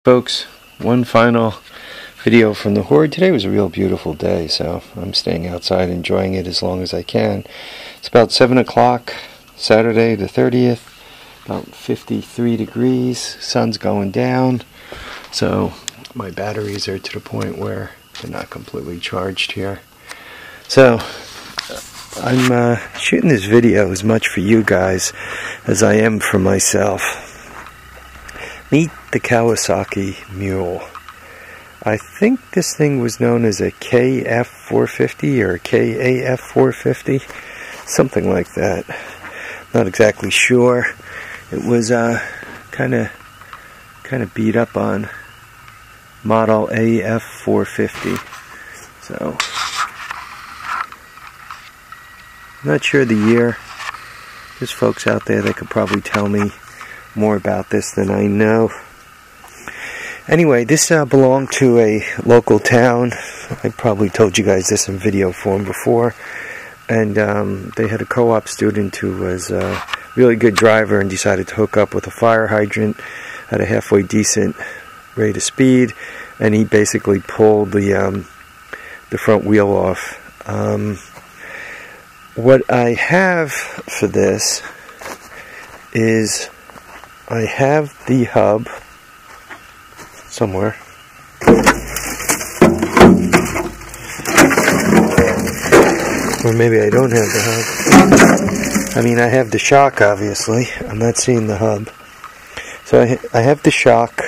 Folks, one final video from the Horde. Today was a real beautiful day, so I'm staying outside enjoying it as long as I can. It's about 7 o'clock, Saturday the 30th, about 53 degrees, sun's going down, so my batteries are to the point where they're not completely charged here. So I'm shooting this video as much for you guys as I am for myself. Meet the Kawaski Mule. I think this thing was known as a KF450 or a KAF450, something like that. Not exactly sure. It was kind of beat up on model AF450. So I'm not sure the year. There's folks out there that could probably tell me more about this than I know. Anyway, this belonged to a local town. I probably told you guys this in video form before. And they had a co-op student who was a really good driver and decided to hook up with a fire hydrant at a halfway decent rate of speed. And he basically pulled the front wheel off. What I have for this is I have the hub somewhere. Or maybe I don't have the hub. I mean, I have the shock, obviously. I'm not seeing the hub. So I have the shock.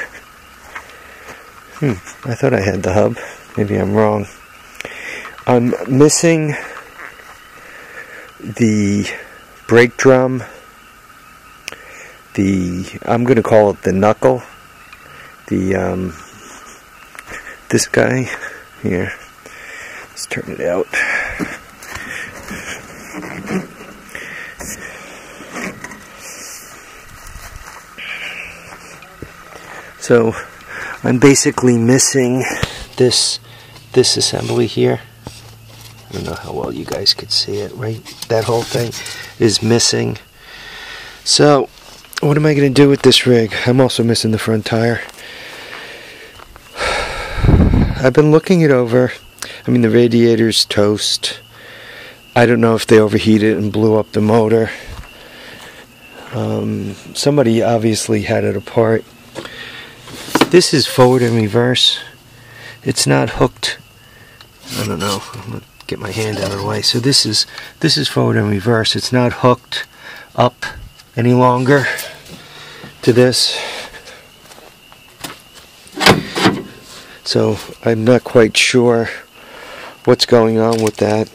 I thought I had the hub. Maybe I'm wrong. I'm missing the brake drum. I'm going to call it the knuckle. This guy here. Let's turn it out. So I'm basically missing this assembly here. I don't know how well you guys could see it, right? That whole thing is missing. So what am I going to do with this rig? I'm also missing the front tire. I've been looking it over. I mean, the radiator's toast. I don't know if they overheated and blew up the motor. Somebody obviously had it apart. This is forward and reverse. It's not hooked. I don't know. I'm going to get my hand out of the way. So this is forward and reverse. It's not hooked up any longer to this. So I'm not quite sure what's going on with that.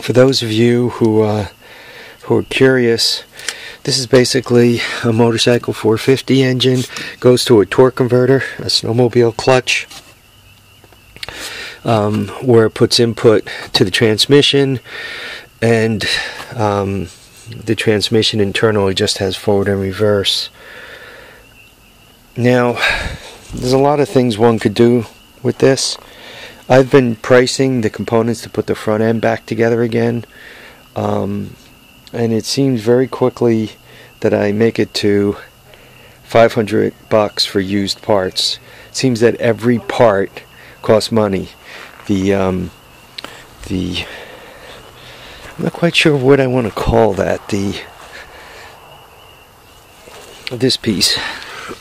For those of you who are curious, this is basically a motorcycle 450 engine. Goes to a torque converter, a snowmobile clutch, where it puts input to the transmission, and the transmission internally just has forward and reverse. Now, there's a lot of things one could do with this. I've been pricing the components to put the front end back together again, and it seems very quickly that I make it to $500 for used parts. It seems that every part costs money. I'm not quite sure what I want to call that. This piece.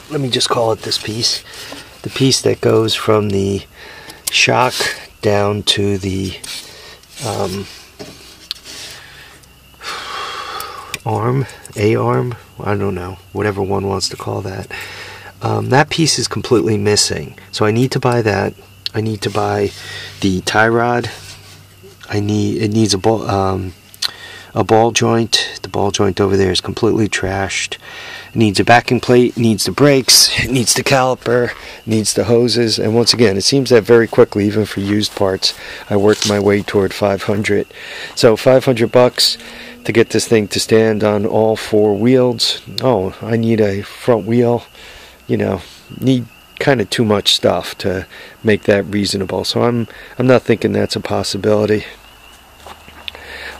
Let me just call it this piece. The piece that goes from the shock down to the arm, A-arm, I don't know, whatever one wants to call that. That piece is completely missing. So I need to buy that. I need to buy the tie rod. It needs a ball joint. The ball joint over there is completely trashed. It needs a backing plate, it needs the brakes, it needs the caliper, it needs the hoses, and once again, it seems that very quickly, even for used parts, I worked my way toward 500. So $500 to get this thing to stand on all four wheels. Oh, I need a front wheel. You know, need kind of too much stuff to make that reasonable. So I'm not thinking that's a possibility.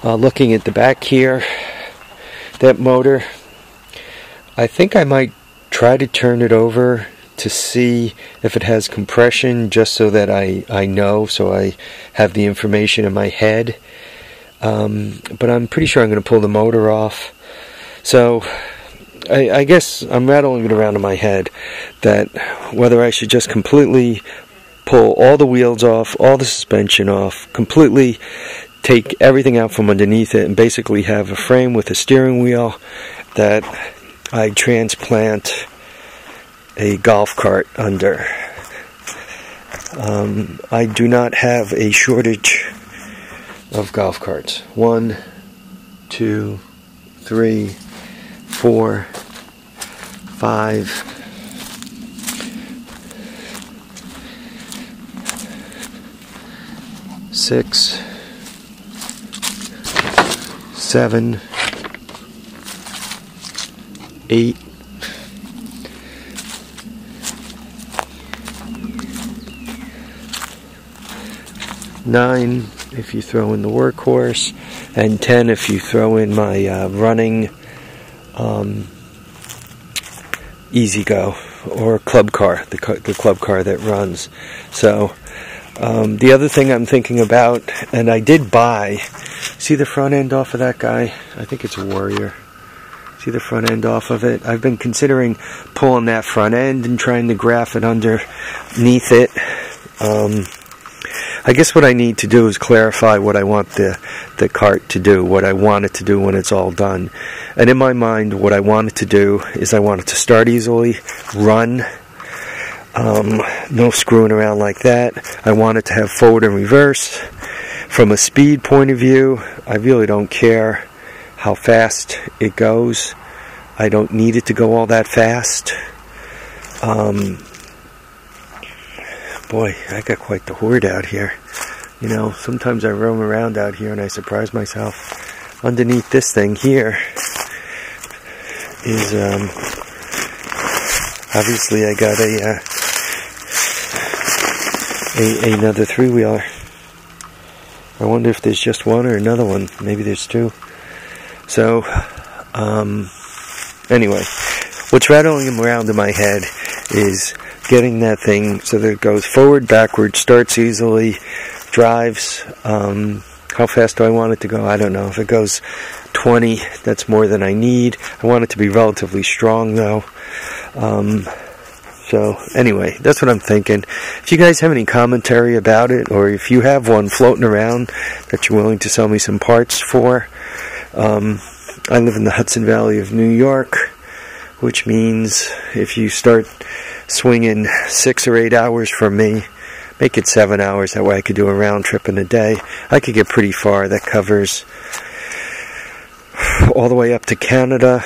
Looking at the back here, that motor, I think I might try to turn it over to see if it has compression, just so that I know, so I have the information in my head. But I'm pretty sure I'm going to pull the motor off. So I guess I'm rattling it around in my head that whether I should just completely pull all the wheels off, all the suspension off, completely take everything out from underneath it, and basically have a frame with a steering wheel that I transplant a golf cart under. I do not have a shortage of golf carts. 1, 2, 3, 4, 5, 6, 7, 8, 9 if you throw in the workhorse, and 10 if you throw in my running Easy Go or club car, the club car that runs. So the other thing I'm thinking about, and I did buy, see the front end off of that guy? I think it's a Warrior. See the front end off of it? I've been considering pulling that front end and trying to graft it underneath it. I guess what I need to do is clarify what I want the cart to do, what I want it to do when it's all done. And in my mind, what I want it to do is I want it to start easily, run, no screwing around like that. I want it to have forward and reverse. From a speed point of view, I really don't care how fast it goes. I don't need it to go all that fast. Boy, I got quite the horde out here. You know, sometimes I roam around out here and I surprise myself. Underneath this thing here is, obviously I got another 3-wheeler. I wonder if there's just one or another one. Maybe there's 2. So, anyway, what's rattling around in my head is getting that thing so that it goes forward, backward, starts easily, drives. How fast do I want it to go? I don't know. If it goes 20, that's more than I need. I want it to be relatively strong, though. So, anyway, that's what I'm thinking. If you guys have any commentary about it, or if you have one floating around that you're willing to sell me some parts for, I live in the Hudson Valley of New York, which means if you start swinging 6 or 8 hours from me, make it 7 hours. That way I could do a round trip in a day. I could get pretty far. That covers all the way up to Canada,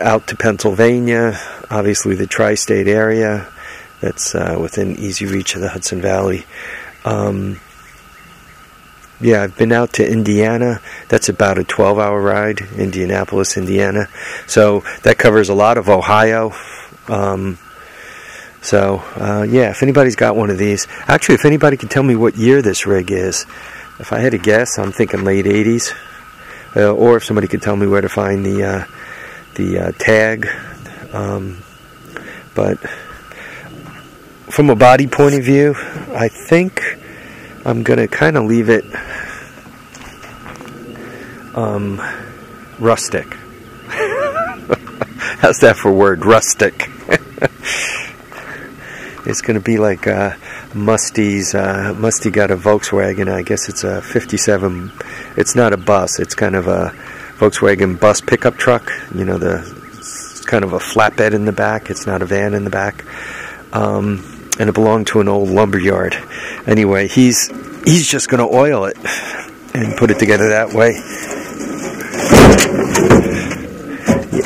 out to Pennsylvania, obviously the tri-state area. That's within easy reach of the Hudson Valley. Yeah, I've been out to Indiana. That's about a 12-hour ride, Indianapolis, Indiana. So that covers a lot of Ohio. Yeah, if anybody's got one of these. Actually, if anybody can tell me what year this rig is. If I had to guess, I'm thinking late 80s. Or if somebody could tell me where to find the tag. But from a body point of view, I think I'm going to kind of leave it rustic. How's that for a word? Rustic. It's going to be like Musty's. Musty got a Volkswagen. I guess it's a 57. It's not a bus. It's kind of a Volkswagen bus pickup truck. You know, it's kind of a flatbed in the back. It's not a van in the back. And it belonged to an old lumber yard. Anyway, he's just going to oil it and put it together that way.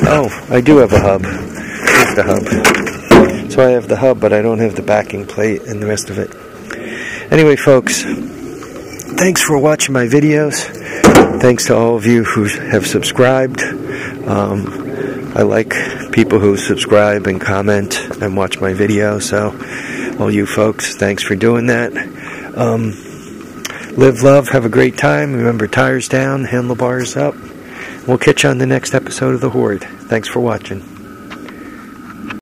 Oh, I do have a hub. Here's the hub. So I have the hub, but I don't have the backing plate and the rest of it. Anyway, folks, thanks for watching my videos. Thanks to all of you who have subscribed. I like people who subscribe and comment and watch my videos, so all you folks, thanks for doing that. Live, love, have a great time. Remember, tires down, handlebars up. We'll catch you on the next episode of The Horde. Thanks for watching.